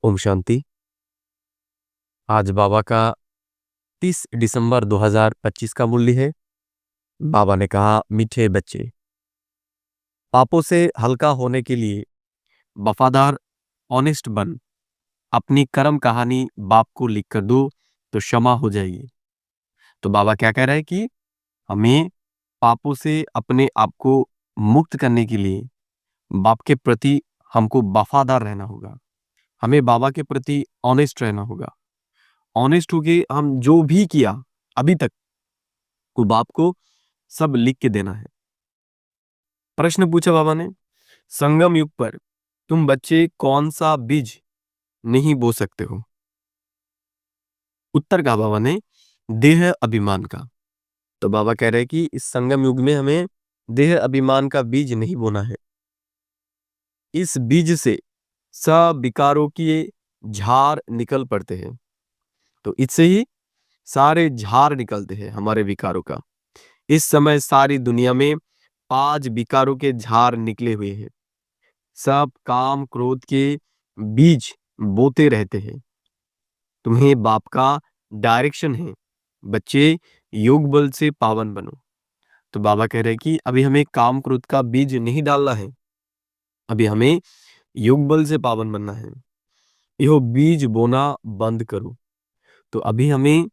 ओम शांति। आज बाबा का 30 दिसंबर 2025 का मूल्य है। बाबा ने कहा, मीठे बच्चे, पापों से हल्का होने के लिए वफादार ऑनेस्ट बन, अपनी कर्म कहानी बाप को लिख कर दो तो क्षमा हो जाएगी। तो बाबा क्या कह रहे हैं कि हमें पापों से अपने आप को मुक्त करने के लिए बाप के प्रति हमको वफादार रहना होगा। हमें बाबा के प्रति ऑनेस्ट रहना होगा। ऑनेस्ट होके हम जो भी किया अभी तक को बाप को सब लिख के देना है। प्रश्न पूछा बाबा ने, संगम युग पर तुम बच्चे कौन सा बीज नहीं बो सकते हो? उत्तर कहा बाबा ने, देह अभिमान का। तो बाबा कह रहे हैं कि इस संगम युग में हमें देह अभिमान का बीज नहीं बोना है। इस बीज से सब विकारों की झार निकल पड़ते हैं। तो इससे ही सारे झार निकलते हैं हमारे विकारों का। इस समय सारी दुनिया में 5 विकारों के झार निकले हुए हैं। सब काम क्रोध के बीज बोते रहते हैं। तुम्हें बाप का डायरेक्शन है, बच्चे योग बल से पावन बनो। तो बाबा कह रहे हैं कि अभी हमें काम क्रोध का बीज नहीं डालना है, अभी हमें योग बल से पावन बनना है। यह बीज बोना बंद करो। तो अभी हमें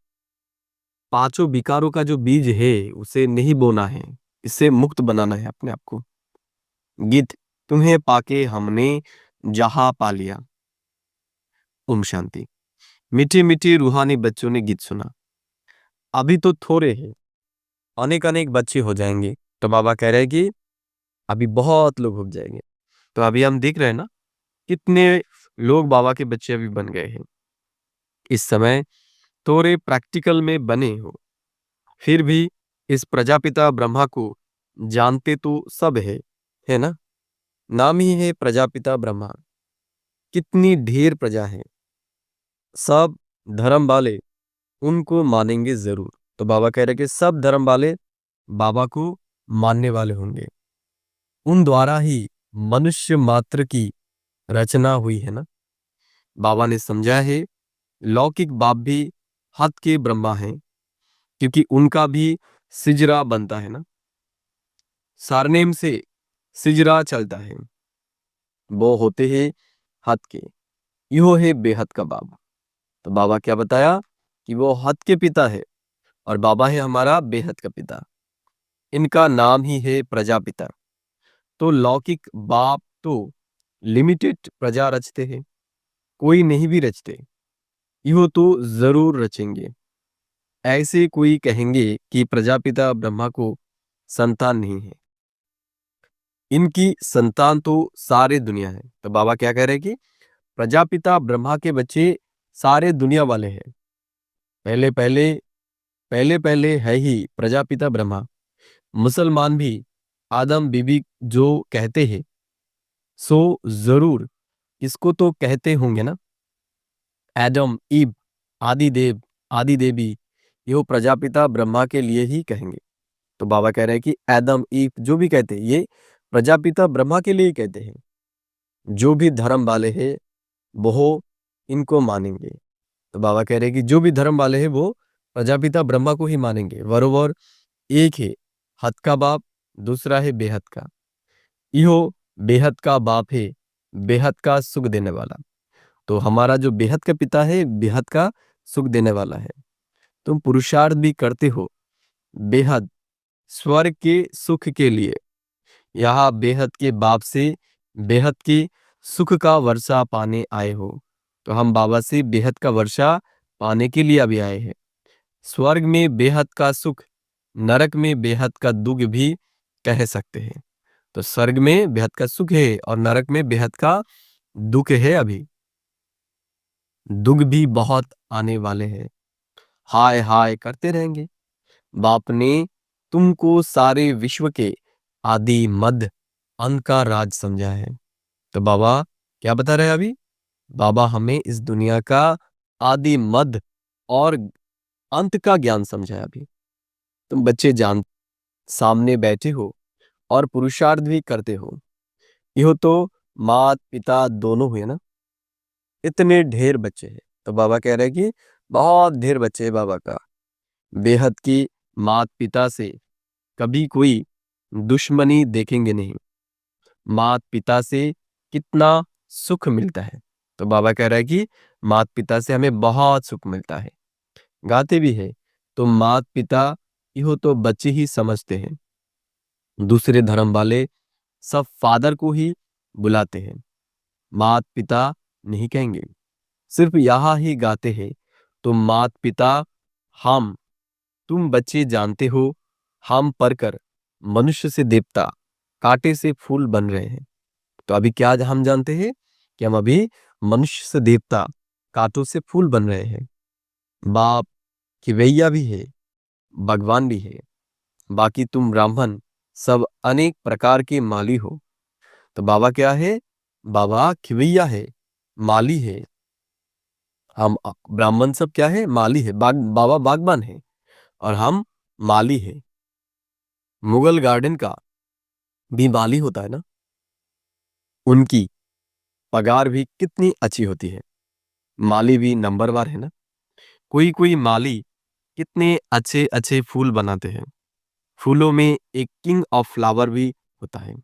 5 विकारों का जो बीज है उसे नहीं बोना है, इससे मुक्त बनाना है अपने आप को। गीत, तुम्हें पाके हमने जहां पा लिया। ओम शांति। मीठे मीठे रूहानी बच्चों ने गीत सुना। अभी तो थोड़े हैं, अनेक अनेक बच्चे हो जाएंगे। तो बाबा कह रहे हैं कि अभी बहुत लोग हो जाएंगे। तो अभी हम देख रहे हैं ना, कितने लोग बाबा के बच्चे अभी बन गए हैं। इस समय थोड़े प्रैक्टिकल में बने हो, फिर भी इस प्रजापिता ब्रह्मा को जानते तो सब है ना? नाम ही है प्रजापिता ब्रह्मा। कितनी ढेर प्रजा है, सब धर्म वाले उनको मानेंगे जरूर। तो बाबा कह रहे कि सब धर्म वाले बाबा को मानने वाले होंगे। उन द्वारा ही मनुष्य मात्र की रचना हुई है ना। बाबा ने समझा है लौकिक बाप भी हद के ब्रह्मा हैं, क्योंकि उनका भी सिजरा बनता है ना। सारनेम से सिजरा चलता है, वो होते हैं हद के। यो है बेहद का बाबा। तो बाबा क्या बताया कि वो हद के पिता है और बाबा है हमारा बेहद का पिता। इनका नाम ही है प्रजापिता। तो लौकिक बाप तो लिमिटेड प्रजा रचते हैं, कोई नहीं भी रचते। यो तो जरूर रचेंगे। ऐसे कोई कहेंगे कि प्रजापिता ब्रह्मा को संतान नहीं है, इनकी संतान तो सारे दुनिया है। तो बाबा क्या कह रहे हैं कि प्रजापिता ब्रह्मा के बच्चे सारे दुनिया वाले हैं। पहले पहले है ही प्रजापिता ब्रह्मा। मुसलमान भी आदम बीबी जो कहते हैं सो जरूर इसको तो कहते होंगे ना। एडम ईब आदि देव आदि देवी ये प्रजापिता ब्रह्मा के लिए ही कहेंगे। तो बाबा कह रहे हैं कि एडम ईब जो भी कहते हैं ये प्रजापिता ब्रह्मा के लिए ही कहते हैं। जो भी धर्म वाले हैं वो इनको मानेंगे। तो बाबा कह रहे हैं कि जो भी धर्म वाले हैं वो प्रजापिता ब्रह्मा को ही मानेंगे। बरोबर एक है हद का बाप, दूसरा है बेहद का। यो बेहद का बाप है, बेहद का सुख देने वाला। तो हमारा जो बेहद का पिता है बेहद का सुख देने वाला है। तुम पुरुषार्थ भी करते हो बेहद स्वर्ग के सुख के लिए। यहाँ बेहद के बाप से बेहद के सुख का वर्षा पाने आए हो। तो हम बाबा से बेहद का वर्षा पाने के लिए अभी आए हैं। स्वर्ग में बेहद का सुख, नरक में बेहद का दुख भी कह सकते हैं। तो स्वर्ग में बेहद का सुख है और नरक में बेहद का दुख है। अभी दुख भी बहुत आने वाले हैं। हाय हाय करते रहेंगे। बाप ने तुमको सारे विश्व के आदि मध्य अंत का राज समझा है। तो बाबा क्या बता रहे हैं अभी? बाबा हमें इस दुनिया का आदि मध्य और अंत का ज्ञान समझा है अभी। तुम बच्चे जान सामने बैठे हो और पुरुषार्थ भी करते हो। यह तो मात पिता दोनों हुए ना। इतने ढेर बच्चे हैं। तो बाबा कह रहे हैं कि बहुत ढेर बच्चे हैं बाबा का। बेहद की मात पिता से कभी कोई दुश्मनी देखेंगे नहीं। मात पिता से कितना सुख मिलता है। तो बाबा कह रहा है कि मात पिता से हमें बहुत सुख मिलता है। गाते भी है, तो मात पिता यो तो बच्चे ही समझते हैं। दूसरे धर्म वाले सब फादर को ही बुलाते हैं, मात पिता नहीं कहेंगे। सिर्फ यहाँ ही गाते हैं, तो मात पिता हम, तुम बच्चे जानते हो, हम पढ़कर मनुष्य से देवता, कांटे से फूल बन रहे हैं। तो अभी क्या हम जानते हैं कि हम अभी मनुष्य से देवता, कांटों से फूल बन रहे हैं। बाप खिवैया भी है, भगवान भी है। बाकी तुम ब्राह्मण सब अनेक प्रकार के माली हो। तो बाबा क्या है? बाबा खिवैया है, माली है। हम ब्राह्मण सब क्या है? माली है। बाबा बागबान है और हम माली है। मुगल गार्डन का भी माली होता है ना, उनकी पगार भी कितनी अच्छी होती है। माली भी नंबरवार है ना। कोई कोई माली कितने अच्छे अच्छे फूल बनाते हैं। फूलों में एक किंग ऑफ फ्लावर भी होता है।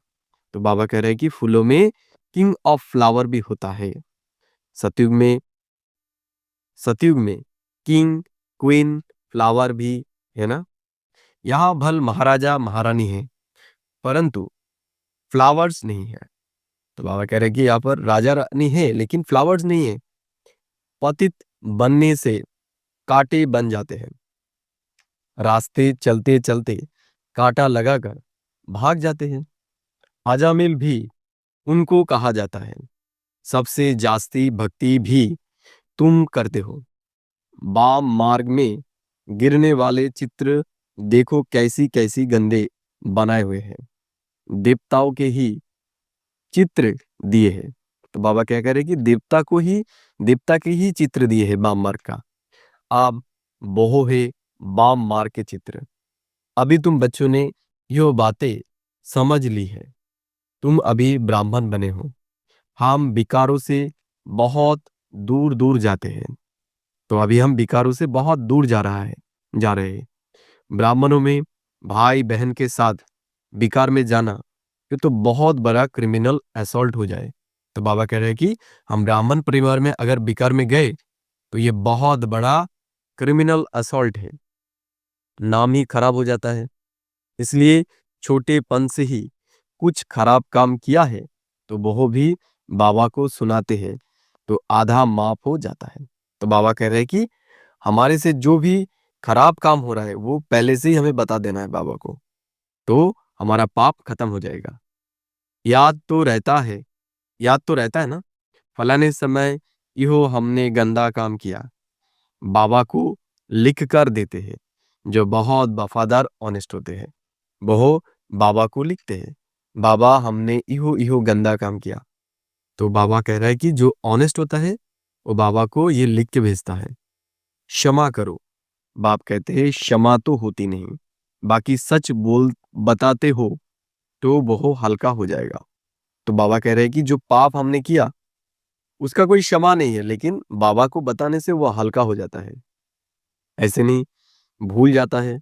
तो बाबा कह रहे हैं कि फूलों में किंग ऑफ फ्लावर भी होता है। सतयुग में सतयुग में किंग, क्वीन, फ्लावर भी है ना। यहाँ भल महाराजा महारानी है, परंतु फ्लावर्स नहीं है। तो बाबा कह रहे हैं कि यहाँ पर राजा रानी है लेकिन फ्लावर्स नहीं है। पतित बनने से कांटे बन जाते हैं। रास्ते चलते चलते कांटा लगाकर भाग जाते हैं। अजामिल भी उनको कहा जाता है। सबसे जास्ती भक्ति भी तुम करते हो। बाम मार्ग में गिरने वाले चित्र देखो कैसी कैसी गंदे बनाए हुए हैं। देवताओं के ही चित्र दिए हैं। तो बाबा क्या कह रहे हैं कि देवता के ही चित्र दिए हैं बाम मार्ग का। आप बोहो है बाम मार्ग के चित्र। अभी तुम बच्चों ने यो बातें समझ ली है। तुम अभी ब्राह्मण बने हो। हम विकारों से बहुत दूर दूर जाते हैं। तो अभी हम विकारों से बहुत दूर जा रहे हैं। ब्राह्मणों में भाई बहन के साथ विकार में जाना, ये तो बहुत बड़ा क्रिमिनल असॉल्ट हो जाए। तो बाबा कह रहे हैं कि हम ब्राह्मण परिवार में अगर विकार में गए तो ये बहुत बड़ा क्रिमिनल असॉल्ट है, नाम ही खराब हो जाता है। इसलिए छोटेपन से ही कुछ खराब काम किया है तो वो भी बाबा को सुनाते हैं, तो आधा माफ हो जाता है। तो बाबा कह रहे हैं कि हमारे से जो भी खराब काम हो रहा है वो पहले से ही हमें बता देना है बाबा को, तो हमारा पाप खत्म हो जाएगा। याद तो रहता है ना, फलाने समय यो हमने गंदा काम किया। बाबा को लिख कर देते हैं। जो बहुत वफादार ऑनेस्ट होते हैं वो बाबा को लिखते हैं, बाबा हमने इहो इहो गंदा काम किया। तो बाबा कह रहा है कि जो ऑनेस्ट होता है वो बाबा को ये लिख के भेजता है, क्षमा करो। बाप कहते हैं क्षमा तो होती नहीं, बाकी सच बोल बताते हो तो वो हल्का हो जाएगा। तो बाबा कह रहे हैं कि जो पाप हमने किया उसका कोई क्षमा नहीं है, लेकिन बाबा को बताने से वो हल्का हो जाता है। ऐसे नहीं, भूल जाता है,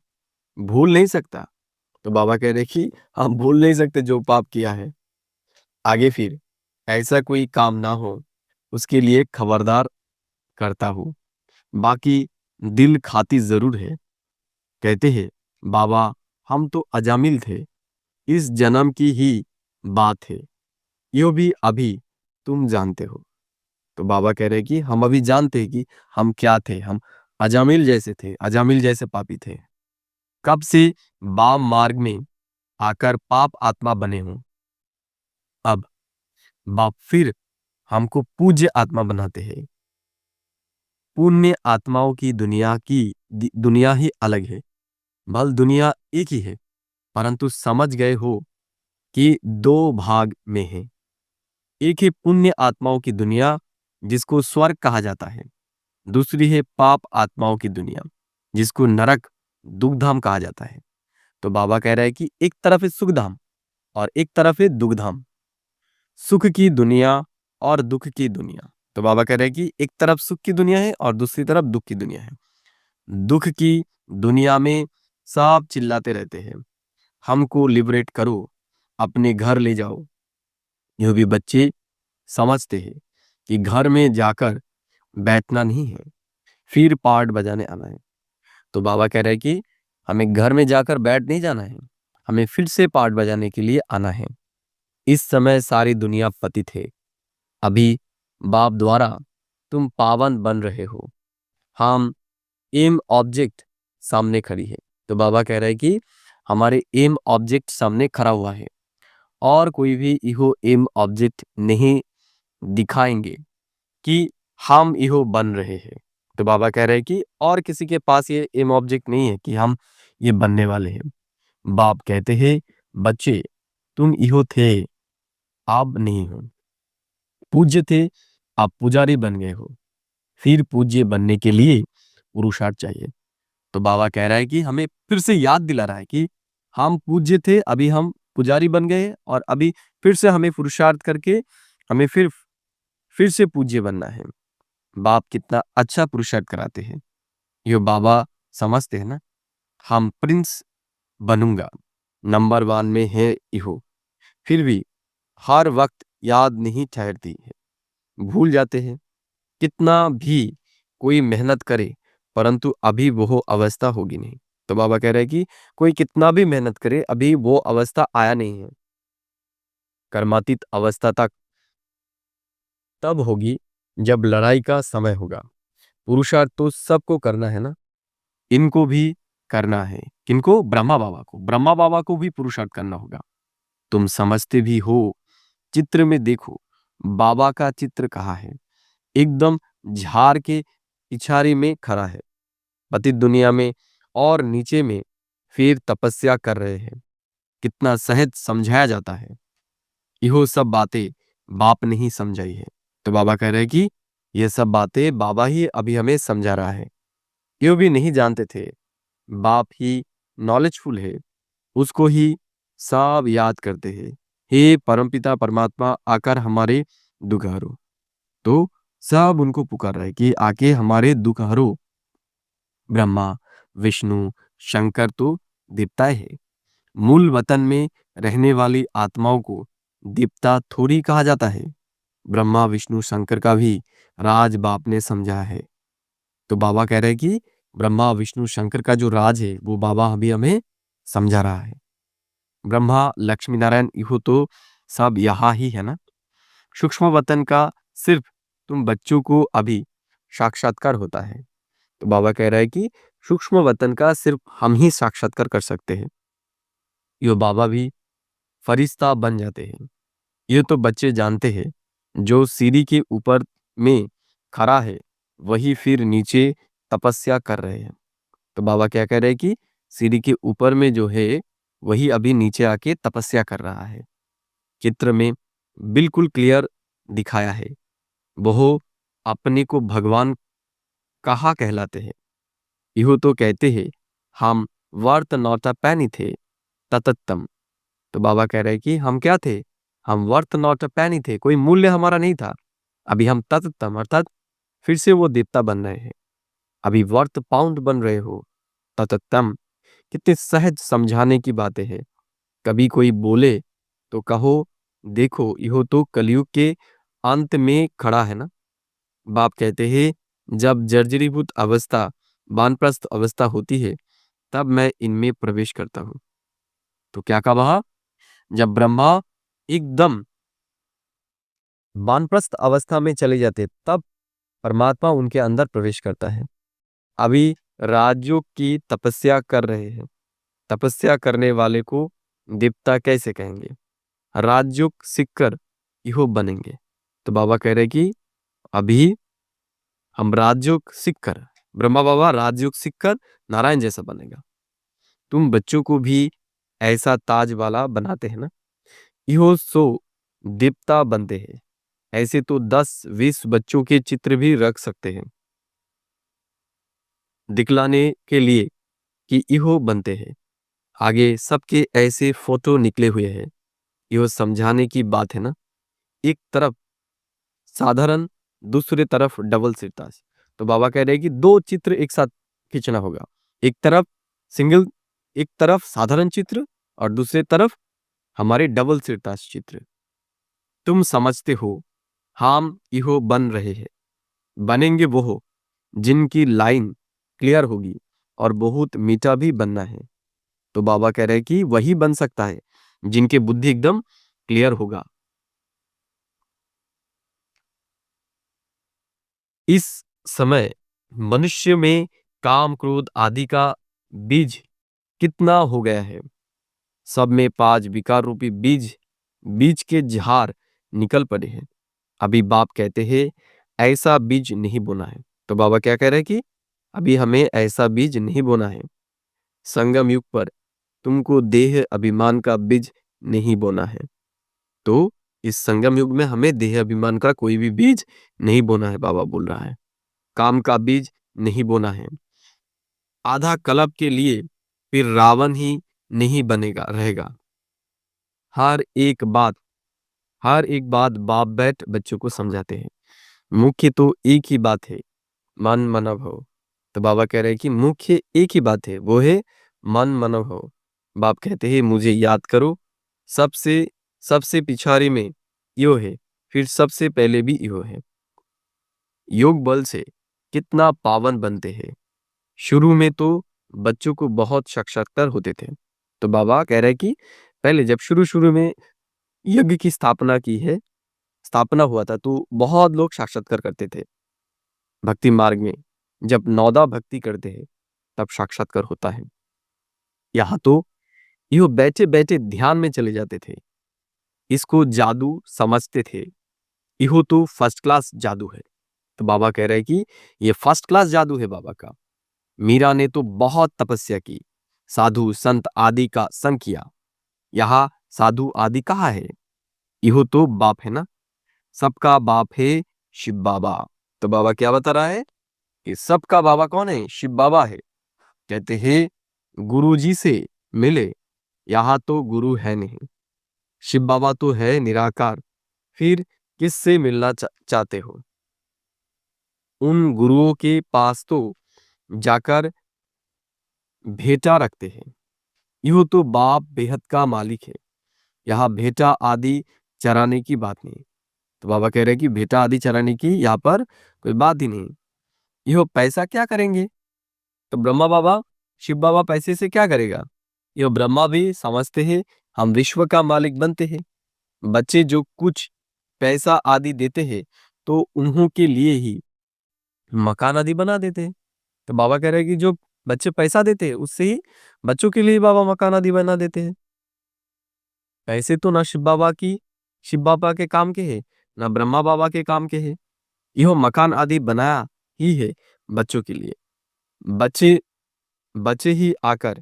भूल नहीं सकता। तो बाबा कह रहे हैं कि हम भूल नहीं सकते जो पाप किया है। आगे फिर ऐसा कोई काम ना हो उसके लिए खबरदार करता हूँ। बाकी दिल खाती जरूर है। कहते हैं बाबा हम तो अजामिल थे, इस जन्म की ही बात है, यो भी अभी तुम जानते हो। तो बाबा कह रहे हैं कि हम अभी जानते हैं कि हम क्या थे। हम अजामिल जैसे थे, अजामिल जैसे पापी थे। कब से बाम मार्ग में आकर पाप आत्मा बने हों। अब बाप फिर हमको पूज्य आत्मा बनाते हैं। पुण्य आत्माओं की दुनिया ही अलग है। भल दुनिया एक ही है, परंतु समझ गए हो कि दो भाग में है। एक है पुण्य आत्माओं की दुनिया जिसको स्वर्ग कहा जाता है। दूसरी है पाप आत्माओं की दुनिया जिसको नरक, दुखधाम कहा जाता है। तो बाबा कह रहा है कि एक तरफ है सुखधाम और एक तरफ है दुखधाम। सुख की दुनिया और दुख की दुनिया। तो बाबा कह रहे हैं कि एक तरफ सुख की दुनिया है और दूसरी तरफ दुख की दुनिया है। दुख की दुनिया में सब चिल्लाते रहते हैं, हमको लिबरेट करो, अपने घर ले जाओ। ये भी बच्चे समझते हैं कि घर में जाकर बैठना नहीं है, फिर पार्ट बजाने आना है। तो बाबा कह रहे हैं कि हमें घर में जाकर बैठ नहीं जाना है, हमें फिर से पार्ट बजाने के लिए आना है। इस समय सारी दुनिया पतित है, अभी बाप द्वारा तुम पावन बन रहे हो। हम एम ऑब्जेक्ट सामने खड़ी है। तो बाबा कह रहे हैं कि हमारे एम ऑब्जेक्ट सामने खड़ा हुआ है और कोई भी इहो एम ऑब्जेक्ट नहीं दिखाएंगे कि हम इहो बन रहे हैं। तो बाबा कह रहे हैं कि और किसी के पास ये एम ऑब्जेक्ट नहीं है कि हम ये बनने वाले हैं। बाप कहते हैं बच्चे तुम इहो थे, आप नहीं हो। पूज्य थे, आप पुजारी बन गए हो। फिर पूज्य बनने के लिए पुरुषार्थ चाहिए। तो बाबा कह रहा है कि हमें फिर से याद दिला रहा है कि हम पूज्य थे, अभी हम पुजारी बन गए और अभी फिर से हमें पुरुषार्थ करके हमें फिर से पूज्य बनना है। बाप कितना अच्छा पुरुषार्थ कराते हैं। ये बाबा समझते हैं ना, हम प्रिंस बनूंगा, नंबर 1 में है इहो। फिर भी हर वक्त याद नहीं ठहरती है, भूल जाते हैं। कितना भी कोई मेहनत करे परंतु अभी वो अवस्था होगी नहीं। तो बाबा कह रहे हैं कि कोई कितना भी मेहनत करे अभी वो अवस्था आया नहीं है। कर्मातीत अवस्था तक तब होगी जब लड़ाई का समय होगा। पुरुषार्थ तो सबको करना है ना, इनको भी करना है। किनको? ब्रह्मा बाबा को। ब्रह्मा बाबा को भी पुरुषार्थ करना होगा। तुम समझते भी हो, चित्र में देखो बाबा का चित्र कहाँ है, एकदम झाड़ के इछारे में खड़ा है, पतित दुनिया में और नीचे में फिर तपस्या कर रहे हैं। कितना सहज समझाया जाता है। इहो सब बातें बाप ने ही समझाई है। तो बाबा कह रहे हैं कि ये सब बातें बाबा ही अभी हमें समझा रहा है। ये भी नहीं जानते थे, बाप ही नॉलेजफुल है, उसको ही सब याद करते हैं। हे परमपिता परमात्मा आकर हमारे दुख हरो। तो सब उनको पुकार रहा है कि आके हमारे दुख हरो। ब्रह्मा विष्णु शंकर तो देवताएं हैं। मूल वतन में रहने वाली आत्माओं को देवता थोड़ी कहा जाता है। ब्रह्मा विष्णु शंकर का भी राज बाप ने समझा है। तो बाबा कह रहे हैं कि ब्रह्मा विष्णु शंकर का जो राज है वो बाबा अभी हमें समझा रहा है। ब्रह्मा लक्ष्मी नारायण इहो तो सब यहाँ ही है ना। सूक्ष्म वतन का सिर्फ तुम बच्चों को अभी साक्षात्कार होता है। तो बाबा कह रहा है कि सूक्ष्म वतन का सिर्फ हम ही साक्षात्कार कर सकते हैं। ये बाबा भी फरिश्ता बन जाते हैं। ये तो बच्चे जानते हैं, जो सीढ़ी के ऊपर में खड़ा है वही फिर नीचे तपस्या कर रहे हैं। तो बाबा क्या कह रहे हैं कि सीढ़ी के ऊपर में जो है वही अभी नीचे आके तपस्या कर रहा है। चित्र में बिल्कुल क्लियर दिखाया है। वो अपने को भगवान कहा कहलाते हैं। इहो तो कहते हैं हम वर्त नौता पैनी थे ततत्तम। तो बाबा कह रहे हैं कि हम क्या थे? हम वर्थ नॉट अ पैनी थे, कोई मूल्य हमारा नहीं था। अभी हम तत्तम अर्थात फिर से वो देवता बन रहे हैं। अभी वर्थ पाउंड बन रहे हो ततत्तम। कितने सहज समझाने की बातें हैं। कभी कोई बोले तो कहो देखो इहो तो कलयुग के अंत में खड़ा है ना। बाप कहते हैं जब जर्जरीभूत अवस्था वानप्रस्थ अवस्था होती है तब मैं इनमें प्रवेश करता हूँ। तो क्या कहा? जब ब्रह्मा एकदम वानप्रस्थ अवस्था में चले जाते तब परमात्मा उनके अंदर प्रवेश करता है। अभी राजयोग की तपस्या कर रहे हैं। तपस्या करने वाले को देवता कैसे कहेंगे? राजयोग सीखकर इहो बनेंगे। तो बाबा कह रहे कि अभी हम राजयोग सीखकर, ब्रह्मा बाबा राजयोग सीखकर नारायण जैसा बनेगा। तुम बच्चों को भी ऐसा ताज वाला बनाते हैं ना, इहो सो देवता बनते हैं। ऐसे तो 10-20 बच्चों के चित्र भी रख सकते हैं दिखलाने के लिए कि इहो बनते हैं। आगे सबके ऐसे फोटो निकले हुए हैं। यह समझाने की बात है ना। एक तरफ साधारण दूसरे तरफ डबल सिरताज। तो बाबा कह रहे हैं कि दो चित्र एक साथ खींचना होगा। एक तरफ सिंगल, एक तरफ साधारण चित्र और दूसरे तरफ हमारे डबल सिरताज चित्र। तुम समझते हो हम इहो बन रहे हैं, बनेंगे वो हो जिनकी लाइन क्लियर होगी और बहुत मीठा भी बनना है। तो बाबा कह रहे हैं कि वही बन सकता है जिनके बुद्धि एकदम क्लियर होगा। इस समय मनुष्य में काम क्रोध आदि का बीज कितना हो गया है। सब में 5 विकार रूपी बीज बीज के झाड़ निकल पड़े हैं। अभी बाप कहते हैं ऐसा बीज नहीं बोना है। तो बाबा क्या कह रहे हैं कि अभी हमें ऐसा बीज नहीं बोना है। संगम युग पर तुमको देह अभिमान का बीज नहीं बोना है। तो इस संगम युग में हमें देह अभिमान का कोई भी बीज नहीं बोना है। बाबा बोल रहा है काम का बीज नहीं बोना है। आधा कल्प के लिए फिर रावण ही नहीं बनेगा रहेगा। हर एक बात हर एक बात बाप बैठ बच्चों को समझाते हैं। मुख्य तो एक ही बात है, मन मनो भव। तो बाबा कह रहे हैं कि मुख्य एक ही बात है, वो है मन मनो भव। बाप कहते हैं मुझे याद करो, सबसे सबसे पिछाड़ी में यो है, फिर सबसे पहले भी यो है। योग बल से कितना पावन बनते हैं। शुरू में तो बच्चों को बहुत साक्षात्कार होते थे। तो बाबा कह रहे हैं कि पहले जब शुरू शुरू में यज्ञ की स्थापना हुआ था तो बहुत लोग साक्षात्कार करते थे। भक्ति मार्ग में जब नौदा भक्ति करते हैं तब साक्षात्कार होता है। यहाँ तो यो बैठे बैठे ध्यान में चले जाते थे, इसको जादू समझते थे। यो तो फर्स्ट क्लास जादू है। तो बाबा कह रहे हैं कि ये फर्स्ट क्लास जादू है बाबा का। मीरा ने तो बहुत तपस्या की, साधु संत आदि का संग किया। यहाँ साधु आदि कहाँ है? यो तो बाप है ना, सबका बाप है शिव बाबा। तो बाबा क्या बता रहा है कि सबका बाबा कौन है? शिव बाबा है। कहते हैं गुरु जी से मिले, यहाँ तो गुरु है नहीं। शिव बाबा तो है निराकार, फिर किससे मिलना चाहते हो? उन गुरुओं के पास तो जाकर भेंटा रखते हैं। यूं तो बाप बेहद का मालिक है, यहाँ भेंटा आदि चराने की बात नहीं। तो बाबा कह रहे हैं कि भेंटा आदि चराने की यहाँ पर कोई बात ही नहीं। यो पैसा क्या करेंगे? तो ब्रह्मा बाबा शिव बाबा पैसे से क्या करेगा? यो ब्रह्मा भी समझते हैं हम विश्व का मालिक बनते हैं। बच्चे जो कुछ पैसा आदि देते हैं तो उन्हों के लिए ही मकान आदि बना देते हैं। तो बाबा कह रहे हैं कि जो बच्चे पैसा देते हैं उससे ही बच्चों के लिए बाबा मकान आदि बना देते हैं। पैसे तो ना शिव बाबा के काम के हैं ना ब्रह्मा बाबा के काम के हैं। यह मकान आदि बनाया ही है बच्चों के लिए। बच्चे बच्चे ही आकर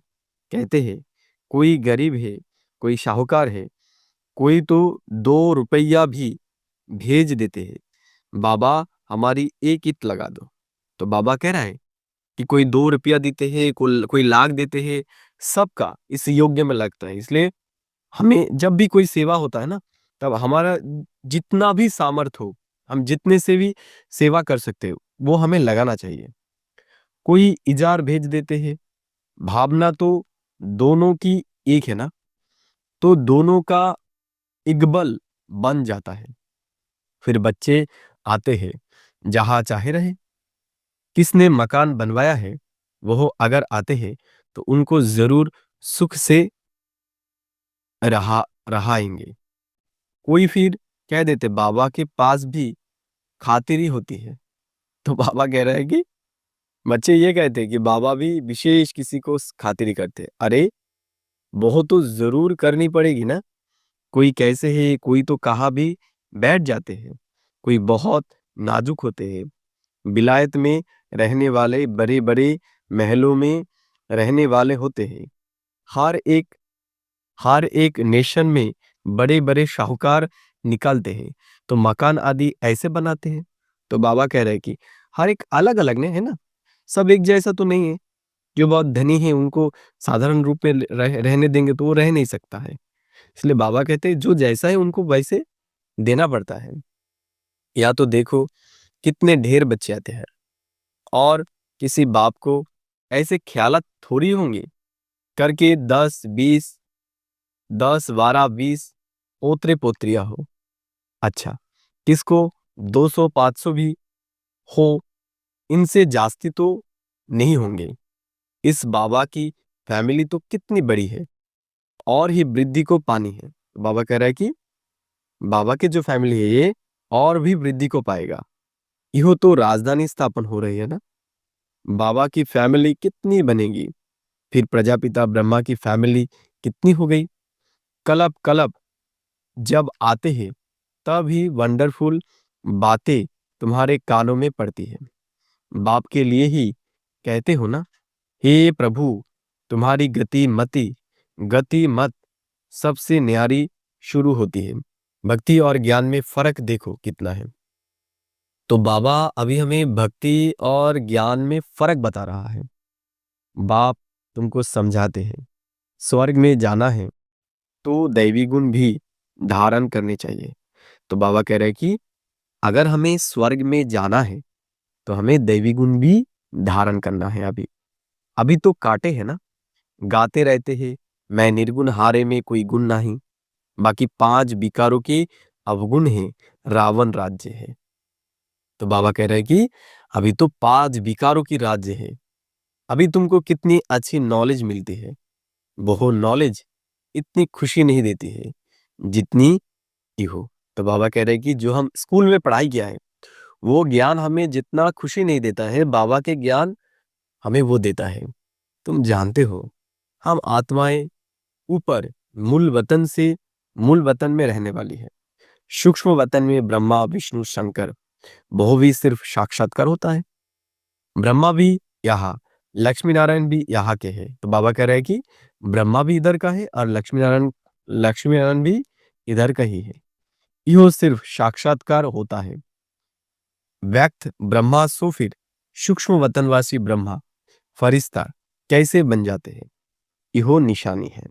कहते हैं कोई गरीब है, कोई साहूकार है, कोई तो 2 रुपया भी भेज देते हैं, बाबा हमारी एक ईंट लगा दो। तो बाबा कह रहा है कि कोई 2 रुपया देते हैं, कोई लाख देते हैं, सबका इस योग्य में लगता है। इसलिए हमें जब भी कोई सेवा होता है ना, तब हमारा जितना भी सामर्थ हो, हम जितने से भी सेवा कर सकते हो वो हमें लगाना चाहिए। कोई इजार भेज देते हैं, भावना तो दोनों की एक है ना, तो दोनों का इकबल बन जाता है। फिर बच्चे आते हैं, जहां चाहे रहे। किसने मकान बनवाया है वो अगर आते हैं तो उनको जरूर सुख से रहाएंगे। कोई फिर कह देते बाबा के पास भी खातिरी होती है। तो बाबा कह रहे हैं कि बच्चे ये कहते हैं कि बाबा भी विशेष किसी को खातिरी करते हैं। अरे वो तो जरूर करनी पड़ेगी ना। कोई कैसे है, कोई तो कहाँ भी बैठ जाते हैं, कोई बहुत नाजुक होते हैं। विलायत में रहने वाले बड़े बड़े महलों में रहने वाले होते हैं। हर एक हर एक नेशन में बड़े बड़े शाहूकार निकालते हैं, तो मकान आदि ऐसे बनाते हैं। तो बाबा कह रहे हैं कि हर एक अलग अलग ने है ना, सब एक जैसा तो नहीं है। जो बहुत धनी है उनको साधारण रूप में रहने देंगे तो वो रह नहीं सकता है। इसलिए बाबा कहते हैं जो जैसा है उनको वैसे देना पड़ता है। या तो देखो कितने ढेर बच्चे आते हैं, और किसी बाप को ऐसे ख्यालात थोड़ी होंगे करके 10, 20, 10, 12, 20 पोतरे पोत्रियां हो। अच्छा, किसको 200, 500 भी हो, इनसे जास्ती तो नहीं होंगे। इस बाबा की फैमिली तो कितनी बड़ी है, और ही वृद्धि को पानी है। तो बाबा कह रहा है कि बाबा की जो फैमिली है ये और भी वृद्धि को पाएगा। यो तो राजधानी स्थापन हो रही है ना, बाबा की फैमिली कितनी बनेगी, फिर प्रजापिता ब्रह्मा की फैमिली कितनी हो गई। कलप कलप जब आते हैं तब ही वंडरफुल बातें तुम्हारे कानों में पड़ती है। बाप के लिए ही कहते हो ना, हे प्रभु तुम्हारी गति मत सबसे न्यारी शुरू होती है। भक्ति और ज्ञान में फर्क देखो कितना है। तो बाबा अभी हमें भक्ति और ज्ञान में फर्क बता रहा है। बाप तुमको समझाते हैं, स्वर्ग में जाना है तो दैवी गुण भी धारण करने चाहिए। तो बाबा कह रहे हैं कि अगर हमें स्वर्ग में जाना है तो हमें दैवी गुण भी धारण करना है। अभी अभी तो काटे हैं ना, गाते रहते हैं मैं निर्गुण हारे में कोई गुण नहीं, बाकी 5 विकारों के अवगुण है, रावण राज्य है। तो बाबा कह रहे हैं कि अभी तो 5 विकारों की राज्य है। अभी तुमको कितनी अच्छी नॉलेज मिलती है, वो नॉलेज इतनी खुशी नहीं देती है जितनी हो। तो बाबा कह रहे हैं कि जो हम स्कूल में पढ़ाई किया है वो ज्ञान हमें जितना खुशी नहीं देता है, बाबा के ज्ञान हमें वो देता है। तुम जानते हो हम आत्माएं ऊपर मूल वतन में रहने वाली है। सूक्ष्म वतन में ब्रह्मा विष्णु शंकर वो भी सिर्फ साक्षात्कार होता है। ब्रह्मा भी यहाँ, लक्ष्मी नारायण भी यहाँ के हैं। तो बाबा कह रहे हैं कि ब्रह्मा भी इधर का है और लक्ष्मी नारायण भी इधर का ही है। यो सिर्फ साक्षात्कार होता है। व्यक्त ब्रह्मा सो फिर सूक्ष्म वतनवासी ब्रह्मा फरिश्ता कैसे बन जाते हैं, यो निशानी है।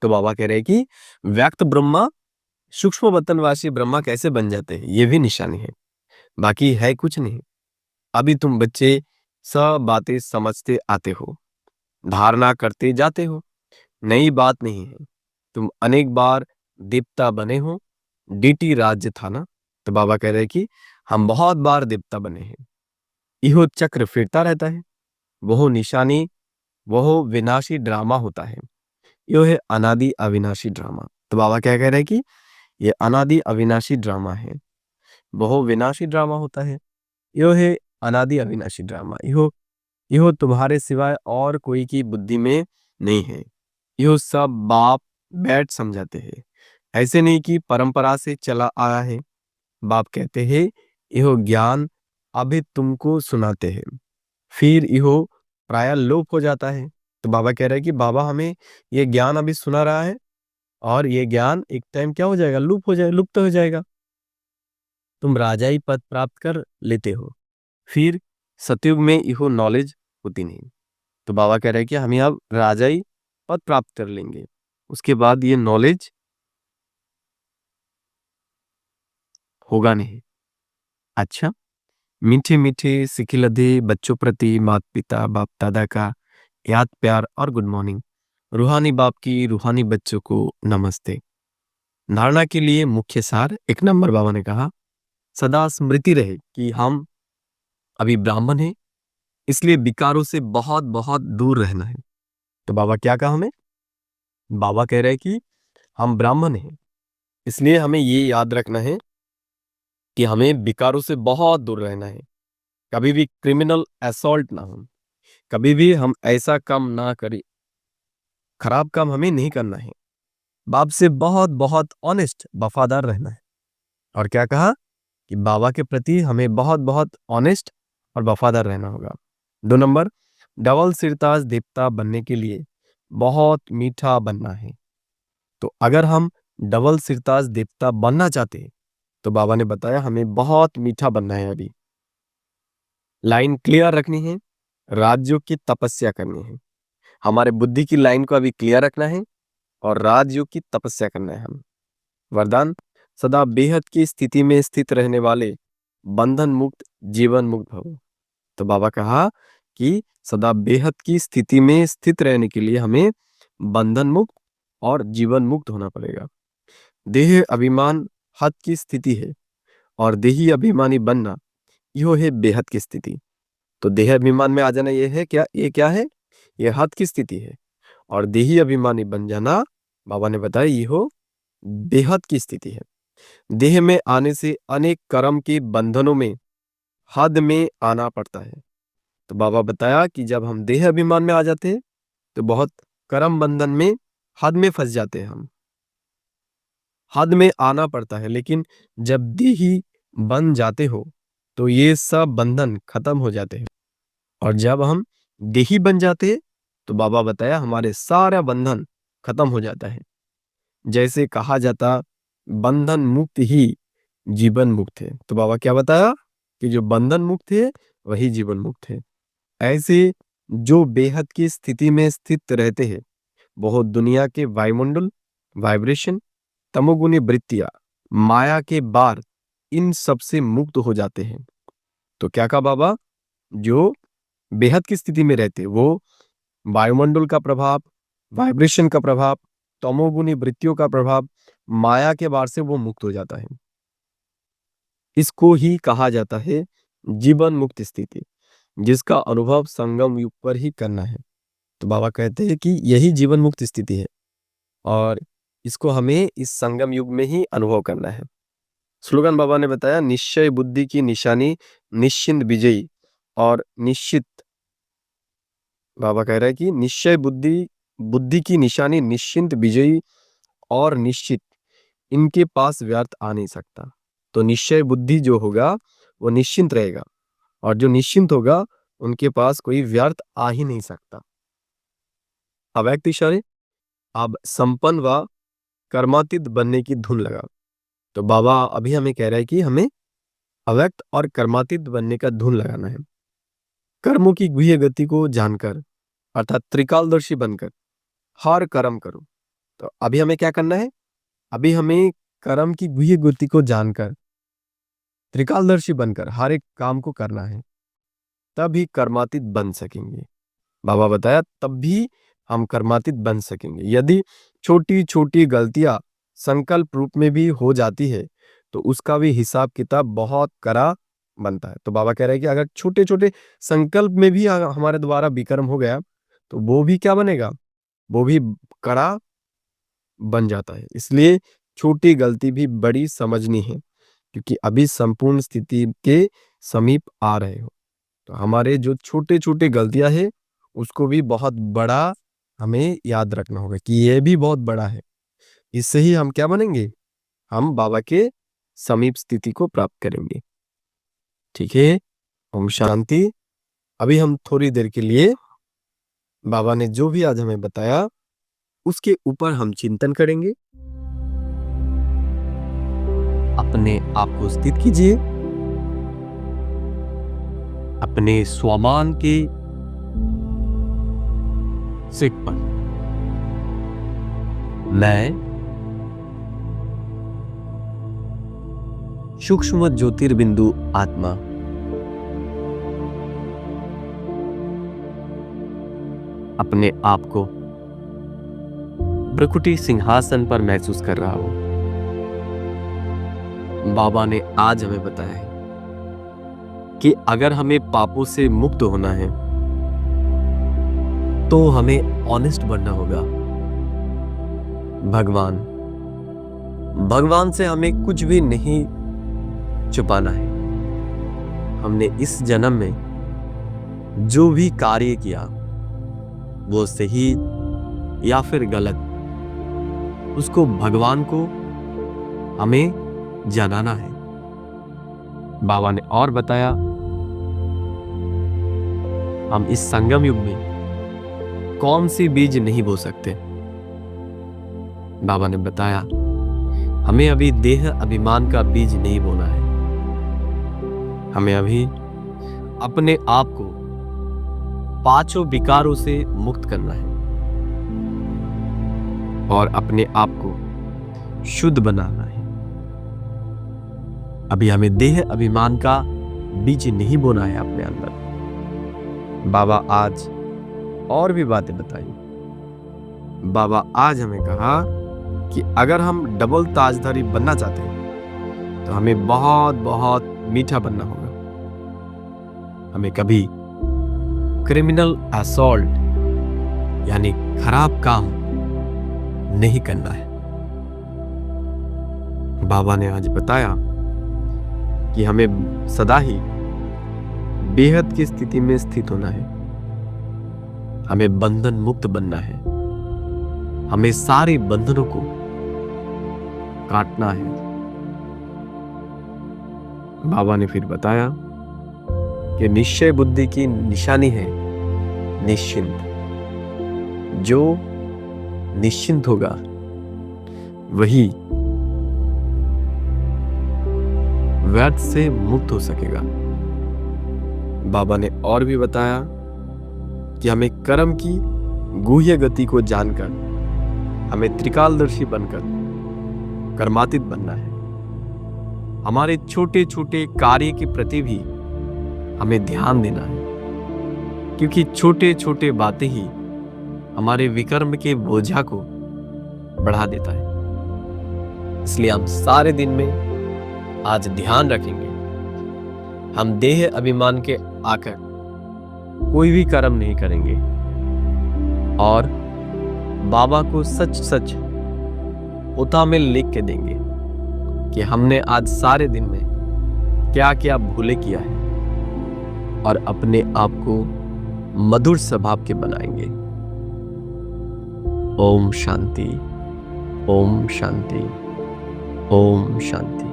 तो बाबा कह रहे हैं कि व्यक्त ब्रह्मा सूक्ष्म वतनवासी ब्रह्मा कैसे बन जाते हैं ये भी निशानी है, बाकी है कुछ नहीं। अभी तुम बच्चे सब बातें समझते आते हो, धारणा करते जाते हो, नई बात नहीं है। तुम अनेक बार देवता बने हो, डीटी राज्य था ना। तो बाबा कह रहे हैं कि हम बहुत बार देवता बने हैं। यह चक्र फिरता रहता है, वह निशानी, वह विनाशी ड्रामा होता है। यह है अनादि अविनाशी ड्रामा। तो बाबा क्या कह रहे हैं कि यह अनादि अविनाशी ड्रामा है, वह विनाशी ड्रामा होता है। यह है अनादि अविनाशी ड्रामा। यह तुम्हारे सिवाय और कोई की बुद्धि में नहीं है। यह सब बाप बैठ समझाते हैं, ऐसे नहीं कि परंपरा से चला आया है। बाप कहते हैं यह ज्ञान अभी तुमको सुनाते हैं, फिर यह प्राय लोप हो जाता है। तो बाबा कह रहे हैं कि बाबा हमें यह ज्ञान अभी सुना रहा है और यह ज्ञान एक टाइम क्या हो जाएगा, लुप्त हो जाएगा। तुम राजाई पद प्राप्त कर लेते हो, फिर सतयुग में यह नॉलेज होती नहीं। तो बाबा कह रहे हैं कि हम अब राजाई पद प्राप्त कर लेंगे, उसके बाद ये नॉलेज होगा नहीं। अच्छा, मीठे मीठे सिखिलधे बच्चों प्रति माता पिता बाप दादा का याद प्यार और गुड मॉर्निंग। रूहानी बाप की रूहानी बच्चों को नमस्ते। धारणा के लिए मुख्य सार 1 नंबर बाबा ने कहा, सदा स्मृति रहे कि हम अभी ब्राह्मण हैं, इसलिए विकारों से बहुत बहुत दूर रहना है। तो बाबा क्या कहा हमें, बाबा कह रहे हैं कि हम ब्राह्मण हैं, इसलिए हमें ये याद रखना है कि हमें विकारों से बहुत दूर रहना है। कभी भी क्रिमिनल असॉल्ट ना हो, कभी भी हम ऐसा काम ना करें, खराब काम हमें नहीं करना है। बाप से बहुत बहुत ऑनेस्ट वफादार रहना है। और क्या कहा कि बाबा के प्रति हमें बहुत बहुत ऑनेस्ट और वफादार रहना होगा। 2 नंबर, डबल सिरताज देवता बनने के लिए बहुत मीठा बनना है। तो अगर हम डबल सिरताज देवता बनना चाहते हैं तो बाबा ने बताया हमें बहुत मीठा बनना है। अभी लाइन क्लियर रखनी है, राज्यों की तपस्या करनी है। हमारे बुद्धि की लाइन को अभी क्लियर रखना है और राजयोग की तपस्या करना है। हम वरदान, सदा बेहद की स्थिति में स्थित रहने वाले बंधन मुक्त जीवन मुक्त भव। तो बाबा कहा कि सदा बेहद की स्थिति में स्थित रहने के लिए हमें बंधन मुक्त और जीवन मुक्त होना पड़ेगा। देह अभिमान हद की स्थिति है और देही अभिमानी बनना यो है बेहद की स्थिति। तो देह अभिमान में आ जाना ये है क्या, ये क्या है, ये हद की स्थिति है। और देही अभिमानी बन जाना बाबा ने बताया ये हो बेहद की स्थिति है। देह में आने से अनेक कर्म के बंधनों में हद में आना पड़ता है। तो बाबा बताया कि जब हम देह अभिमान में आ जाते हैं तो बहुत कर्म बंधन में हद में फंस जाते हैं, हम हद में आना पड़ता है। लेकिन जब देही बन जाते हो तो ये सब बंधन खत्म हो जाते हैं। और जब हम देही बन जाते हैं तो बाबा बताया हमारे सारा बंधन खत्म हो जाता है। जैसे कहा जाता बंधन मुक्त ही जीवन मुक्त है। तो बाबा क्या बताया कि जो बंधन मुक्त है वही जीवन मुक्त है। ऐसे जो बेहद की स्थिति में स्थित रहते हैं बहुत दुनिया के वायुमंडल, वाइब्रेशन, तमोगुनी वृत्तियां, माया के बार, इन सब से मुक्त हो जाते हैं। तो क्या कहा बाबा, जो बेहद की स्थिति में रहते वो वायुमंडल का प्रभाव, वाइब्रेशन का प्रभाव, तमोगुनी वृत्तियों का प्रभाव, माया के बार से वो मुक्त हो जाता है। इसको ही कहा जाता है जीवन मुक्त स्थिति, जिसका अनुभव संगम युग पर ही करना है। तो बाबा कहते हैं कि यही जीवन मुक्त स्थिति है और इसको हमें इस संगम युग में ही अनुभव करना है। स्लोगन बाबा ने बताया, निश्चय बुद्धि की निशानी निश्चिंत विजयी और निश्चित। बाबा कह रहा है कि निश्चय बुद्धि की निशानी निश्चिंत विजयी और निश्चित, इनके पास व्यर्थ आ नहीं सकता। तो निश्चय बुद्धि जो होगा वो निश्चिंत रहेगा और जो निश्चिंत होगा उनके पास कोई व्यर्थ आ ही नहीं सकता। अव्यक्त इशारे अब संपन्न व कर्मातीत बनने की धुन लगा। तो बाबा अभी हमें कह रहा है कि हमें अव्यक्त और कर्मातीत बनने का धुन लगाना है। कर्मों की गुह्य गति को जानकर अर्थात त्रिकालदर्शी बनकर हर कर्म करो। तो अभी हमें क्या करना है, अभी हमें कर्म की गुह्य गति को जानकर त्रिकालदर्शी बनकर हर एक काम को करना है, तभी कर्मातीत बन सकेंगे। बाबा बताया तब भी हम कर्मातीत बन सकेंगे। यदि छोटी छोटी गलतियां संकल्प रूप में भी हो जाती है तो उसका भी हिसाब किताब बहुत कड़ा बनता है। तो बाबा कह रहे हैं कि अगर छोटे छोटे संकल्प में भी हमारे द्वारा विकर्म हो गया तो वो भी क्या बनेगा, वो भी कड़ा बन जाता है। इसलिए छोटी गलती भी बड़ी समझनी है, क्योंकि अभी संपूर्ण स्थिति के समीप आ रहे हो। तो हमारे जो छोटे छोटे गलतियां है उसको भी बहुत बड़ा हमें याद रखना होगा कि ये भी बहुत बड़ा है। इससे ही हम क्या बनेंगे, हम बाबा के समीप स्थिति को प्राप्त करेंगे। ठीक है, ओम शांति। अभी हम थोड़ी देर के लिए बाबा ने जो भी आज हमें बताया उसके ऊपर हम चिंतन करेंगे। अपने आप को स्थित कीजिए अपने स्वमान के सीट पर। मैं सूक्ष्म ज्योतिर्बिंदु आत्मा अपने आप को प्रकृति सिंहासन पर महसूस कर रहा हूं। बाबा ने आज हमें बताया है कि अगर हमें पापों से मुक्त होना है तो हमें ऑनेस्ट बनना होगा। भगवान से हमें कुछ भी नहीं छुपाना है। हमने इस जन्म में जो भी कार्य किया वो सही या फिर गलत, उसको भगवान को हमें जनाना है। बाबा ने और बताया हम इस संगम युग में कौन सी बीज नहीं बो सकते। बाबा ने बताया हमें अभी देह अभिमान का बीज नहीं बोना है। हमें अभी अपने आप को पांचों विकारों से मुक्त करना है और अपने आप को शुद्ध बनाना है। अभी हमें देह अभिमान का बीज नहीं बोना है अपने अंदर। बाबा आज और भी बातें बताई। बाबा आज हमें कहा कि अगर हम डबल ताजधारी बनना चाहते हैं तो हमें बहुत बहुत मीठा बनना होगा। हमें कभी क्रिमिनल असॉल्ट यानी खराब काम नहीं करना है। बाबा ने आज बताया कि हमें सदा ही बेहद की स्थिति में स्थित होना है। हमें बंधन मुक्त बनना है। हमें सारे बंधनों को काटना है। बाबा ने फिर बताया कि निश्चय बुद्धि की निशानी है निश्चिंत। जो निश्चिंत होगा वही व्यर्थ से मुक्त हो सकेगा। बाबा ने और भी बताया कि हमें कर्म की गुह्य गति को जानकर हमें त्रिकालदर्शी बनकर कर्मातीत बनना है। हमारे छोटे छोटे कार्य के प्रति भी हमें ध्यान देना है, क्योंकि छोटे छोटे बातें ही हमारे विकर्म के बोझा को बढ़ा देता है। इसलिए हम सारे दिन में आज ध्यान रखेंगे, हम देह अभिमान के आकर कोई भी कर्म नहीं करेंगे और बाबा को सच सच उता में लिख के देंगे कि हमने आज सारे दिन में क्या क्या भूले किया है और अपने आप को मधुर स्वभाव के बनाएंगे। ओम शांति, ओम शांति, ओम शांति।